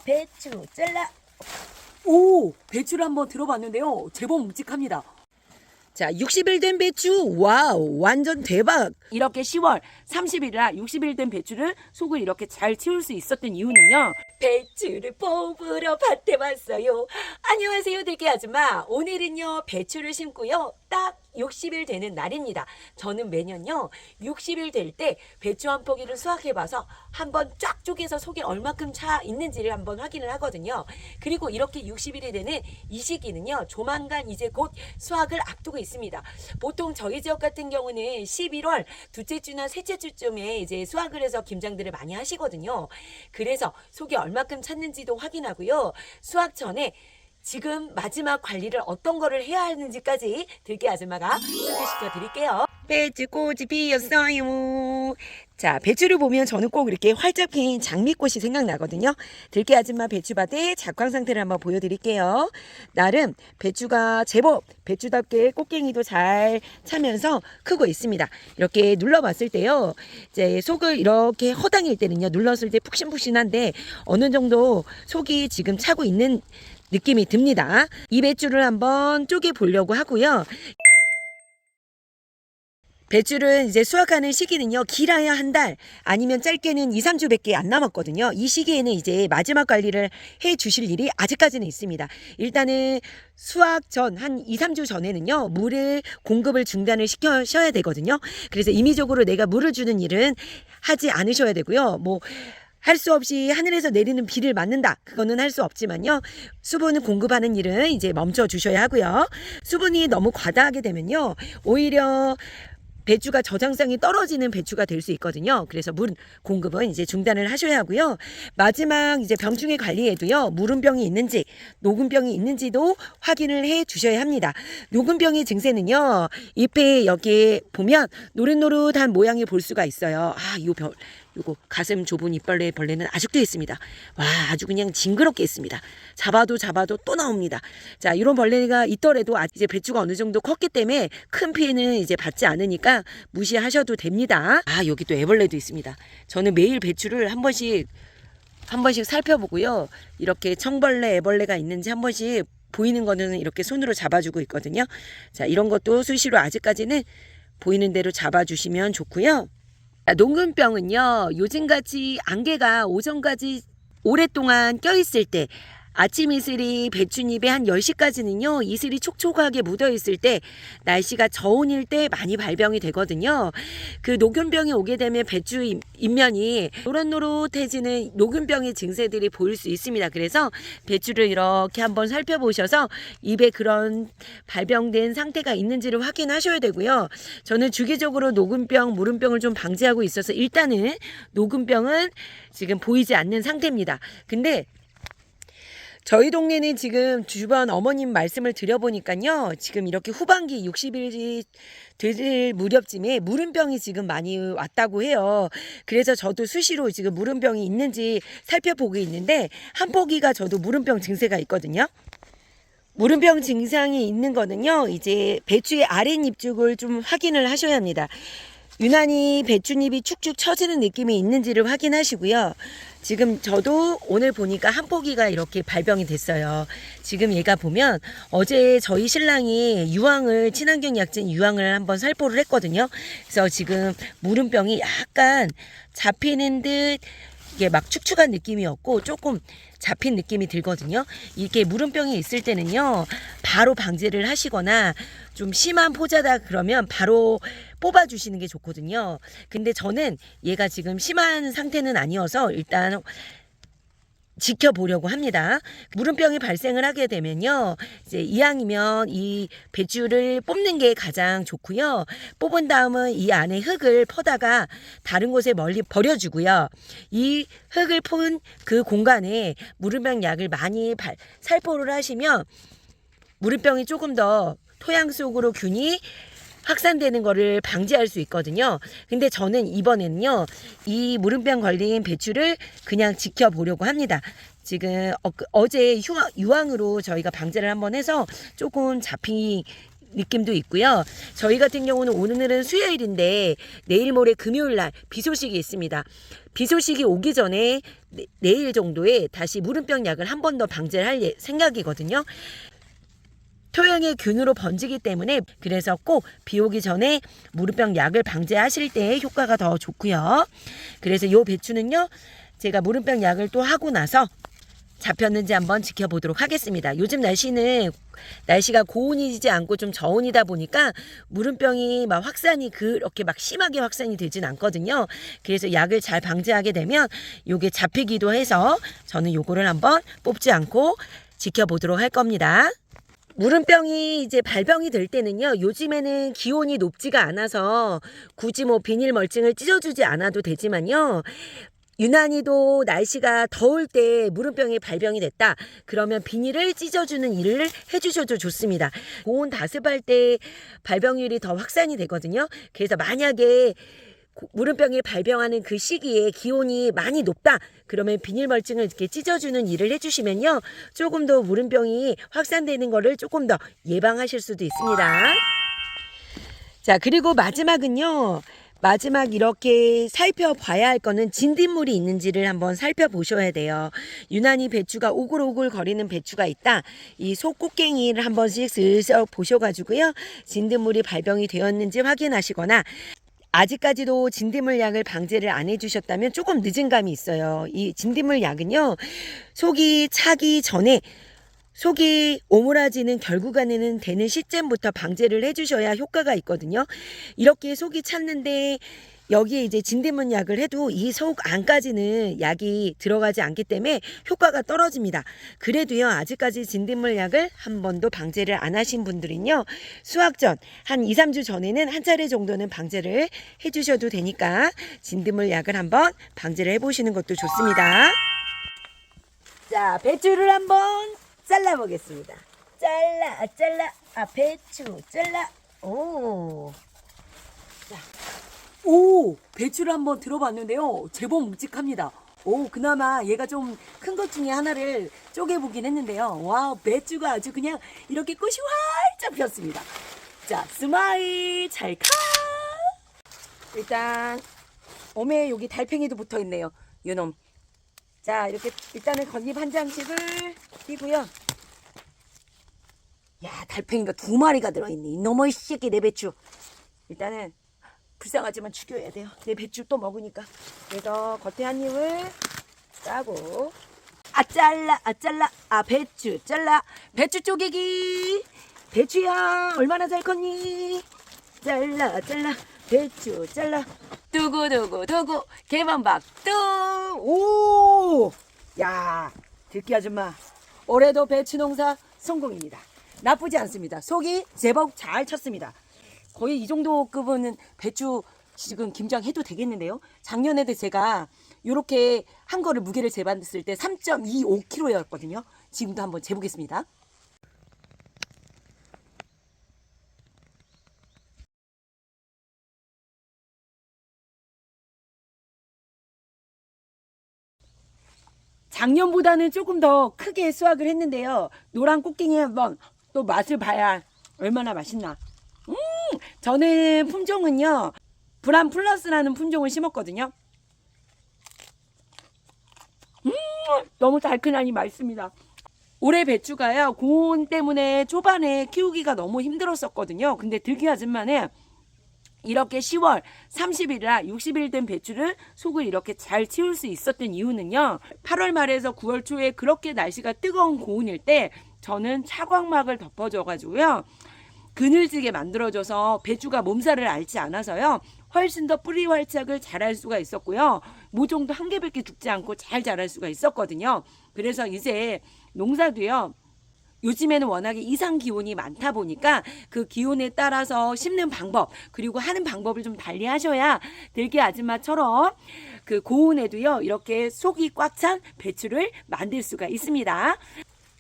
배추 잘라. 오, 배추를 한번 들어봤는데요. 제법 묵직합니다. 자, 60일 된 배추. 와우, 완전 대박. 이렇게 10월 30일이라 60일 된 배추를 속을 이렇게 잘 치울 수 있었던 이유는요. 배추를 뽑으러 밭에 왔어요. 안녕하세요, 들깨 아줌마. 오늘은요, 배추를 심고요. 딱 60일 되는 날입니다. 저는 매년요, 60일 될 때 배추 한 포기를 수확해봐서 한번 쫙 쪼개서 속에 얼마큼 차 있는지를 한번 확인을 하거든요. 그리고 이렇게 60일이 되는 이 시기는요, 조만간 이제 곧 수확을 앞두고 있습니다. 보통 저희 지역 같은 경우는 11월 둘째 주나 셋째 주쯤에 이제 수확을 해서 김장들을 많이 하시거든요. 그래서 속에 얼마큼 찼는지도 확인하고요. 수확 전에 지금 마지막 관리를 어떤 거를 해야 하는지까지 들깨 아줌마가 소개시켜 드릴게요. 배추꽃이 피었어요. 자, 배추를 보면 저는 꼭 이렇게 활짝 핀 장미꽃이 생각나거든요. 들깨 아줌마 배추밭의 작황 상태를 한번 보여드릴게요. 나름 배추가 제법 배추답게 꽃갱이도 잘 차면서 크고 있습니다. 이렇게 눌러봤을 때요, 이제 속을 이렇게 허당일 때는요, 눌렀을 때 푹신푹신한데 어느 정도 속이 지금 차고 있는 느낌이 듭니다. 이 배추를 한번 쪼개 보려고 하고요. 배추를 이제 수확하는 시기는요, 길어야 한 달, 아니면 짧게는 2, 3주밖에 안 남았거든요. 이 시기에는 이제 마지막 관리를 해 주실 일이 아직까지는 있습니다. 일단은 수확 전, 한 2, 3주 전에는요, 물을 공급을 중단을 시켜셔야 되거든요. 그래서 임의적으로 내가 물을 주는 일은 하지 않으셔야 되고요. 할 수 없이 하늘에서 내리는 비를 맞는다, 그거는 할 수 없지만요, 수분을 공급하는 일은 이제 멈춰 주셔야 하고요. 수분이 너무 과다하게 되면요, 오히려 배추가 저장성이 떨어지는 배추가 될 수 있거든요. 그래서 물 공급은 이제 중단을 하셔야 하고요. 마지막 이제 병충해 관리에도요, 무름병이 있는지 녹음병이 있는지도 확인을 해 주셔야 합니다. 녹음병의 증세는요, 잎에 여기에 보면 노릇노릇한 모양이 볼 수가 있어요. 요거 가슴 좁은 이빨의 벌레는 아직도 있습니다. 와, 아주 그냥 징그럽게 있습니다. 잡아도 또 나옵니다. 자, 이런 벌레가 있더라도 이제 배추가 어느 정도 컸기 때문에 큰 피해는 이제 받지 않으니까 무시하셔도 됩니다. 여기 또 애벌레도 있습니다. 저는 매일 배추를 한 번씩 살펴보고요. 이렇게 청벌레, 애벌레가 있는지 한 번씩 보이는 거는 이렇게 손으로 잡아주고 있거든요. 자, 이런 것도 수시로 아직까지는 보이는 대로 잡아주시면 좋고요. 녹음병은요, 요즘같이 안개가 오전까지 오랫동안 껴있을 때, 아침 이슬이 배춧잎에 한 10시까지는요, 이슬이 촉촉하게 묻어있을 때, 날씨가 저온일 때 많이 발병이 되거든요. 그 녹균병이 오게 되면 배추 잎면이 노릇노릇해지는 녹균병의 증세들이 보일 수 있습니다. 그래서 배추를 이렇게 한번 살펴보셔서 입에 그런 발병된 상태가 있는지를 확인하셔야 되고요. 저는 주기적으로 녹균병, 무름병을 좀 방지하고 있어서 일단은 녹균병은 지금 보이지 않는 상태입니다. 근데 저희 동네는 지금 주변 어머님 말씀을 드려보니까요, 지금 이렇게 후반기 60일이 될 무렵쯤에 무름병이 지금 많이 왔다고 해요. 그래서 저도 수시로 지금 무름병이 있는지 살펴보고 있는데, 한 포기가 저도 무름병 증세가 있거든요. 무름병 증상이 있는 거는요, 이제 배추의 아랫잎 쪽을 좀 확인을 하셔야 합니다. 유난히 배춧잎이 축축 처지는 느낌이 있는지를 확인하시고요. 지금 저도 오늘 보니까 한 포기가 이렇게 발병이 됐어요. 지금 얘가 보면 어제 저희 신랑이 유황을, 친환경 약진 유황을 한번 살포를 했거든요. 그래서 지금 무름병이 약간 잡히는 듯, 이게 막 축축한 느낌이 없고 조금 잡힌 느낌이 들거든요. 이렇게 무름병이 있을 때는요, 바로 방제를 하시거나 좀 심한 포자다 그러면 바로 뽑아주시는 게 좋거든요. 근데 저는 얘가 지금 심한 상태는 아니어서 일단 지켜보려고 합니다. 무름병이 발생을 하게 되면요, 이제 이왕이면 이 배추를 뽑는 게 가장 좋고요. 뽑은 다음은 이 안에 흙을 퍼다가 다른 곳에 멀리 버려주고요. 이 흙을 푼 그 공간에 무름병 약을 많이 살포를 하시면 무름병이 조금 더 토양 속으로 균이 확산되는 거를 방지할 수 있거든요. 근데 저는 이번에는요, 이 무름병 걸린 배추를 그냥 지켜보려고 합니다. 지금 어제 유황으로 저희가 방제를 한번 해서 조금 잡힌 느낌도 있고요. 저희 같은 경우는 오늘은 수요일인데 내일 모레 금요일 날 비 소식이 있습니다. 비 소식이 오기 전에 내일 정도에 다시 무름병 약을 한 번 더 방제를 할 생각이거든요. 토양의 균으로 번지기 때문에 그래서 꼭 비 오기 전에 무름병 약을 방제하실 때 효과가 더 좋고요. 그래서 이 배추는요, 제가 무름병 약을 또 하고 나서 잡혔는지 한번 지켜보도록 하겠습니다. 요즘 날씨가 고온이지 않고 좀 저온이다 보니까 무름병이 막 확산이 그렇게 막 심하게 확산이 되진 않거든요. 그래서 약을 잘 방제하게 되면 요게 잡히기도 해서 저는 요거를 한번 뽑지 않고 지켜보도록 할 겁니다. 무름병이 이제 발병이 될 때는요, 요즘에는 기온이 높지가 않아서 굳이 뭐 비닐 멀칭을 찢어주지 않아도 되지만요, 유난히도 날씨가 더울 때 무름병이 발병이 됐다. 그러면 비닐을 찢어주는 일을 해주셔도 좋습니다. 고온 다습할 때 발병률이 더 확산이 되거든요. 그래서 만약에 무름병이 발병하는 그 시기에 기온이 많이 높다. 그러면 비닐 멀칭을 이렇게 찢어주는 일을 해주시면요, 조금 더 무름병이 확산되는 거를 조금 더 예방하실 수도 있습니다. 자, 그리고 마지막 이렇게 살펴봐야 할 거는 진딧물이 있는지를 한번 살펴보셔야 돼요. 유난히 배추가 오글오글 거리는 배추가 있다. 이 속 꽃갱이를 한 번씩 슬쩍 보셔가지고요, 진딧물이 발병이 되었는지 확인하시거나, 아직까지도 진딧물 약을 방제를 안 해주셨다면 조금 늦은 감이 있어요. 이 진딧물 약은요, 속이 차기 전에 속이 오므라지는 결구간에는 되는 시점부터 방제를 해주셔야 효과가 있거든요. 이렇게 속이 찼는데 여기에 이제 진딧물 약을 해도 이 속 안까지는 약이 들어가지 않기 때문에 효과가 떨어집니다. 그래도요, 아직까지 진딧물 약을 한 번도 방제를 안 하신 분들은요, 수확 전 한 2, 3주 전에는 한 차례 정도는 방제를 해주셔도 되니까 진딧물 약을 한번 방제를 해보시는 것도 좋습니다. 자, 배추를 한번 잘라보겠습니다. 배추 잘라. 배추를 한번 들어봤는데요, 제법 묵직합니다. 그나마 얘가 좀 큰 것 중에 하나를 쪼개보긴 했는데요. 와, 배추가 아주 그냥 이렇게 꽃이 활짝 피었습니다. 자, 스마일 찰칵. 일단 어메, 여기 달팽이도 붙어있네요. 요놈. 자, 이렇게 일단은 겉잎 한 장씩을 띄고요. 야, 달팽이가 2마리가 들어있네. 이놈의 새끼, 내 배추. 일단은 불쌍하지만 죽여야 돼요. 내 배추 또 먹으니까. 그래서 겉에 한 입을 짜고, 잘라. 배추 잘라. 배추 쪼개기. 배추야, 얼마나 잘 컸니? 잘라. 배추 잘라. 두고 개만박두. 야, 듣기 아줌마, 올해도 배추 농사 성공입니다. 나쁘지 않습니다. 속이 제법 잘 쳤습니다. 거의 이 정도 급은 배추 지금 김장해도 되겠는데요. 작년에도 제가 이렇게 한 거를 무게를 재봤을 때 3.25kg였거든요. 지금도 한번 재보겠습니다. 작년보다는 조금 더 크게 수확을 했는데요. 노란 꽃갱이 한번 또 맛을 봐야 얼마나 맛있나. 저는 품종은요, 브란 플러스라는 품종을 심었거든요. 너무 달큰하니 맛있습니다. 올해 배추가요, 고온 때문에 초반에 키우기가 너무 힘들었었거든요. 근데 들기 아줌마는 이렇게 10월 30일이나 60일 된 배추를 속을 이렇게 잘 치울 수 있었던 이유는요, 8월 말에서 9월 초에 그렇게 날씨가 뜨거운 고온일 때 저는 차광막을 덮어줘가지고요, 그늘지게 만들어줘서 배추가 몸살을 앓지 않아서요, 훨씬 더 뿌리 활착을 잘할 수가 있었고요, 모종도 한 개밖에 죽지 않고 잘 자랄 수가 있었거든요. 그래서 이제 농사도요, 요즘에는 워낙에 이상 기온이 많다 보니까 그 기온에 따라서 심는 방법, 그리고 하는 방법을 좀 달리 하셔야 들기 아줌마처럼 그 고온에도요, 이렇게 속이 꽉 찬 배추를 만들 수가 있습니다.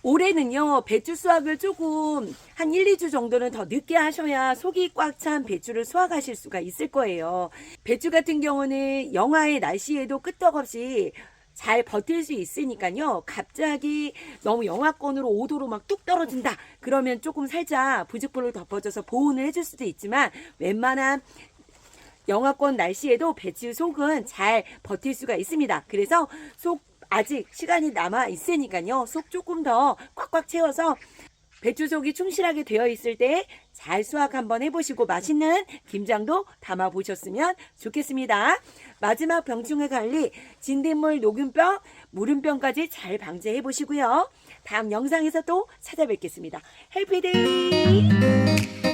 올해는요, 배추 수확을 조금 한 1, 2주 정도는 더 늦게 하셔야 속이 꽉 찬 배추를 수확하실 수가 있을 거예요. 배추 같은 경우는 영하의 날씨에도 끄떡없이 잘 버틸 수 있으니까요. 갑자기 너무 영하권으로 5도로 막 뚝 떨어진다. 그러면 조금 살짝 부직포를 덮어줘서 보온을 해줄 수도 있지만 웬만한 영하권 날씨에도 배추 속은 잘 버틸 수가 있습니다. 그래서 속 아직 시간이 남아 있으니까요. 속 조금 더 꽉꽉 채워서 배추 속이 충실하게 되어 있을 때 잘 수확 한번 해보시고 맛있는 김장도 담아 보셨으면 좋겠습니다. 마지막 병충해 관리, 진딧물, 녹균병, 무름병까지 잘 방제해 보시고요. 다음 영상에서 또 찾아뵙겠습니다. 해피데이!